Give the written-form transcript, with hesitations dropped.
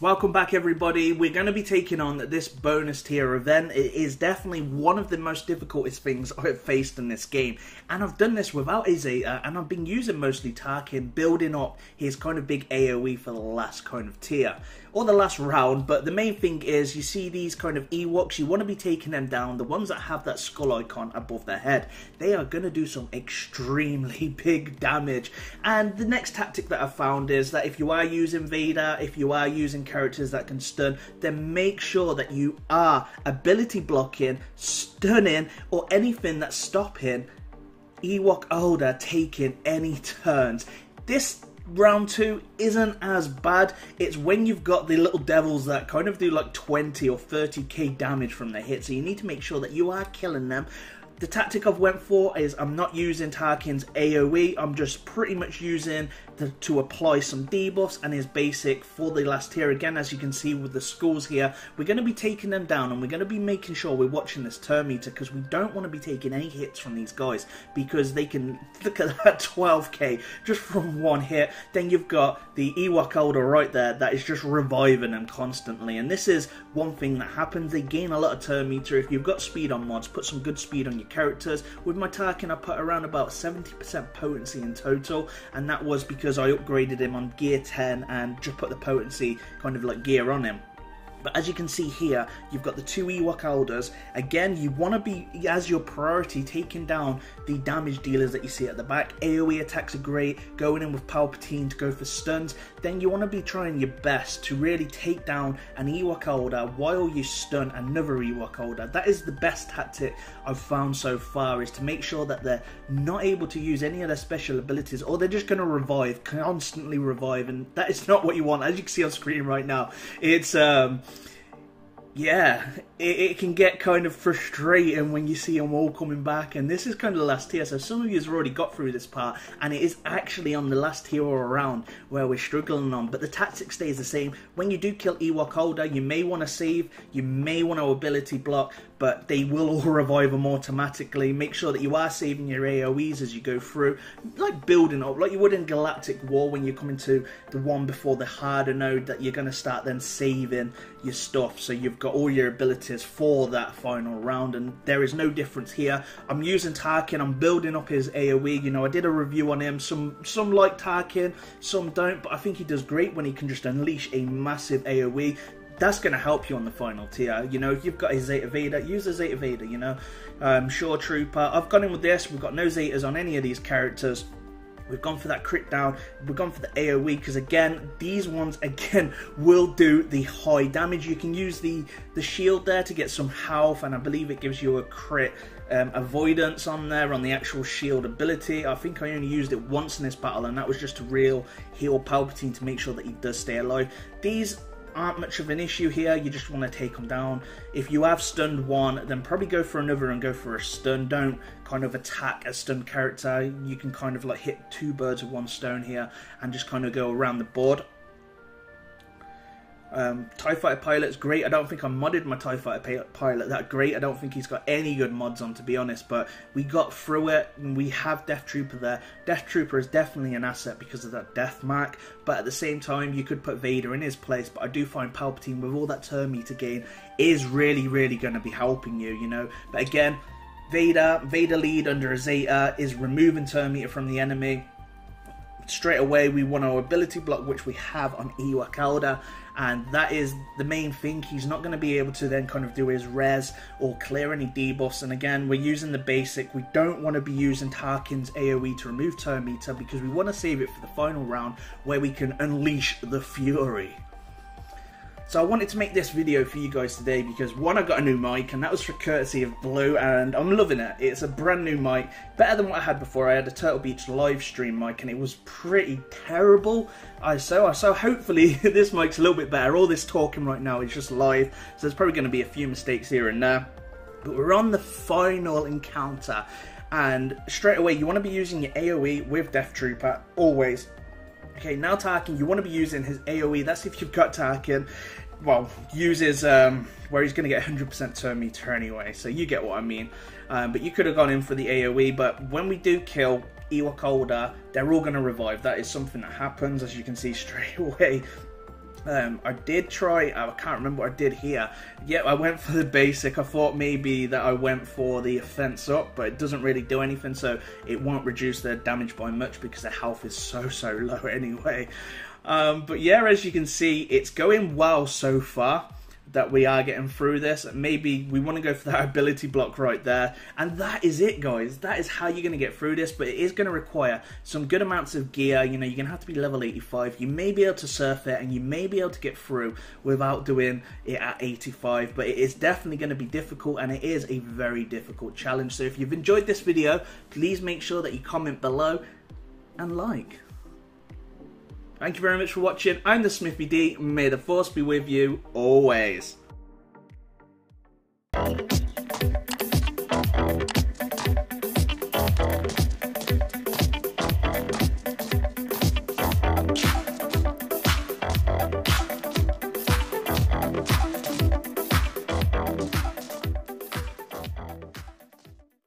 Welcome back everybody. We're going to be taking on this bonus tier event. It is definitely one of the most difficult things I've faced in this game. And I've done this without a Zeta, and I've been using mostly Tarkin, building up his kind of big AoE for the last kind of tier. Or the last round, but the main thing is you see these kind of Ewoks, you want to be taking them down. The ones that have that skull icon above their head, they are going to do some extremely big damage. And the next tactic that I've found is that if you are using Vader, if you are using characters that can stun, then make sure that you are ability blocking, stunning, or anything that's stopping Ewok Older taking any turns. This round 2 isn't as bad. It's when you've got the little devils that kind of do like 20 or 30k damage from their hit, so you need to make sure that you are killing them. The tactic I've went for is I'm not using Tarkin's AoE, I'm just pretty much using to apply some debuffs and his basic for the last tier. Again, as you can see with the skulls here, we're going to be taking them down and we're going to be making sure we're watching this turn meter, because we don't want to be taking any hits from these guys, because they can, look at that, 12k just from one hit. Then you've got the Ewok Elder right there that is just reviving them constantly, and this is one thing that happens. They gain a lot of turn meter. If you've got speed on mods, put some good speed on your characters. With my Tarkin, I put around about 70% potency in total, and that was because I upgraded him on gear 10 and just put the potency kind of like gear on him. But as you can see here, you've got the 2 Ewok Elders. Again, you want to be, as your priority, taking down the damage dealers that you see at the back. AoE attacks are great, going in with Palpatine to go for stuns. Then you want to be trying your best to really take down an Ewok Elder while you stun another Ewok Elder. That is the best tactic I've found so far, is to make sure that they're not able to use any of their special abilities, or they're just going to revive, constantly revive, and that is not what you want. As you can see on screen right now, it's yeah, it can get kind of frustrating when you see them all coming back, and this is kind of the last tier, so some of you have already got through this part, and it is actually on the last tier or around where we're struggling on, but the tactic stays the same. When you do kill Ewok Older, you may want to save, you may want to ability block, but they will all revive them automatically. Make sure that you are saving your AoEs as you go through, like building up, like you would in Galactic War when you're coming to the one before the harder node, that you're going to start then saving your stuff, so you've got all your abilities for that final round. And there is no difference here. I'm using Tarkin, I'm building up his AoE. You know, I did a review on him. Some like Tarkin, some don't, but I think he does great when he can just unleash a massive AoE. That's going to help you on the final tier. You know, if you've got a Zeta Vader, use a Zeta Vader, you know. Sure Trooper. I've gone in with this. We've got no Zetas on any of these characters. We've gone for that crit down. We've gone for the AoE, because again, these ones again will do the high damage. You can use the shield there to get some health, and I believe it gives you a crit avoidance on there on the actual shield ability. I think I only used it once in this battle, and that was just to real heal Palpatine to make sure that he does stay alive. These aren't much of an issue here. You just want to take them down. If you have stunned one, then probably go for another and go for a stun. Don't kind of attack a stunned character. You can kind of like hit 2 birds with 1 stone here and just kind of go around the board. TIE Fighter Pilot's great. I don't think I modded my TIE Fighter Pilot that great. I don't think he's got any good mods on, to be honest, but we got through it, and we have Death Trooper there. Death Trooper is definitely an asset because of that death mark, but at the same time you could put Vader in his place, but I do find Palpatine, with all that turn meter gain, is really going to be helping you, you know. But again, Vader lead under a Zeta is removing turn meter from the enemy. Straight away we want our ability block, which we have on Ewok Elder, and that is the main thing. He's not going to be able to then kind of do his res or clear any debuffs, and again, we're using the basic. We don't want to be using Tarkin's AoE to remove turn meter, because we want to save it for the final round where we can unleash the fury. So I wanted to make this video for you guys today because, one, I got a new mic, and that was for courtesy of Blue, and I'm loving it. It's a brand new mic, better than what I had before. I had a Turtle Beach live stream mic, and it was pretty terrible. So hopefully this mic's a little bit better. All this talking right now is just live, so there's probably going to be a few mistakes here and there. But we're on the final encounter, and straight away you want to be using your AoE with Death Trooper, always. Okay, now Tarkin, you want to be using his AoE. That's if you've got Tarkin. Well, uses where he's going to get 100% turn meter anyway, so you get what I mean. But you could have gone in for the AoE, but when we do kill Ewok Older, they're all going to revive. That is something that happens, as you can see straight away. I did try, I can't remember what I did here. Yeah, I went for the basic. I thought maybe that I went for the offense up, but it doesn't really do anything, so it won't reduce their damage by much because their health is so low anyway. But yeah, as you can see, it's going well so far that we are getting through this. Maybe we want to go for that ability block right there, and that is it, guys. That is how you're going to get through this, but it is going to require some good amounts of gear. You know, you're going to have to be level 85. You may be able to surf it, and you may be able to get through without doing it at 85, but it is definitely going to be difficult, and it is a very difficult challenge. So if you've enjoyed this video, please make sure that you comment below and like. Thank you very much for watching. I'm the Smithie D. May the Force be with you always.